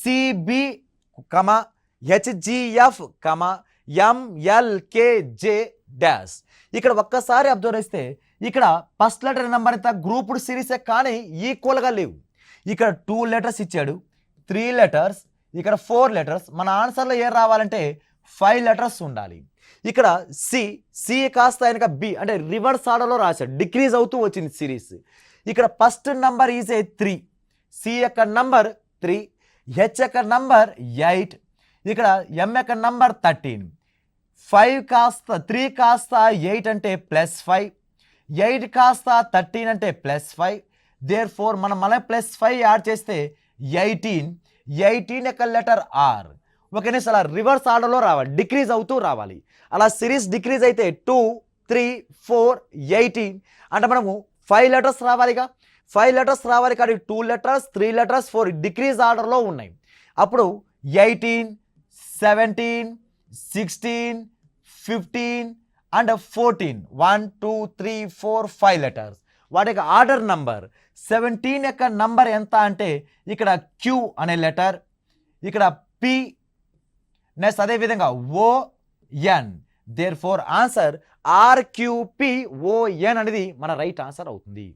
CB comma HGF comma MLKJ dash. ఇక్కడ ఒక్కసారి observe చేస్తే ఇక్కడ ఫస్ట్ లెటర్ నెంబర్ ఎంత గ్రూప్డ్ సిరీసే కానీ ఈక్వల్గా లేవు. ఇక్కడ 2 లెటర్స్ ఇచ్చాడు, 3 లెటర్స్, ఇక్కడ 4 లెటర్స్. మన ఆన్సర్లో ఏం రావాలంటే 5 లెటర్స్ ఉండాలి. ఇక్కడ సి కాస్త ఆయనక బి అంటే రివర్స్ ఆర్డర్లో రాశాడు, డిక్రీజ్ అవుతూ వచ్చింది సిరీస్. ఇక్కడ first number is A 3, C యొక్క నంబర్ 3, హెచ్ యొక్క నంబర్ 8, ఇక్కడ ఎం యొక్క నంబర్ 13. 5 కాస్త 3 కాస్త 8 అంటే +5, 8 కాస్త 13 అంటే +5. దేర్ఫోర్ మనం మళ్ళీ +5 యాడ్ చేస్తే 18. 18 యొక్క లెటర్ ఆర్. ఓకేనా, అలా రివర్స్ ఆర్డర్లో రావాలి, డిక్రీజ్ అవుతూ రావాలి. అలా సిరీస్ డిక్రీజ్ అయితే 2, 3, 4, 18 అంటే మనము 5 లెటర్స్ రావాలిగా. 5 లెటర్స్ రావాలి కానీ 2 లెటర్స్, 3 లెటర్స్, 4 డిక్రీజ్ ఆర్డర్లో ఉన్నాయి. అప్పుడు 18, 17, 16, 15 అండ్ 14. 1, 2, 3, 4, 5 లెటర్స్. వాటి యొక్క ఆర్డర్ నంబర్ 17 యొక్క నంబర్ ఎంత అంటే ఇక్కడ క్యూ అనే లెటర్, ఇక్కడ పి, నెక్స్ట్ అదేవిధంగా ఓఎన్. దేర్ ఫోర్ ఆన్సర్ RQPON అనేది మన రైట్ ఆన్సర్ అవుతుంది.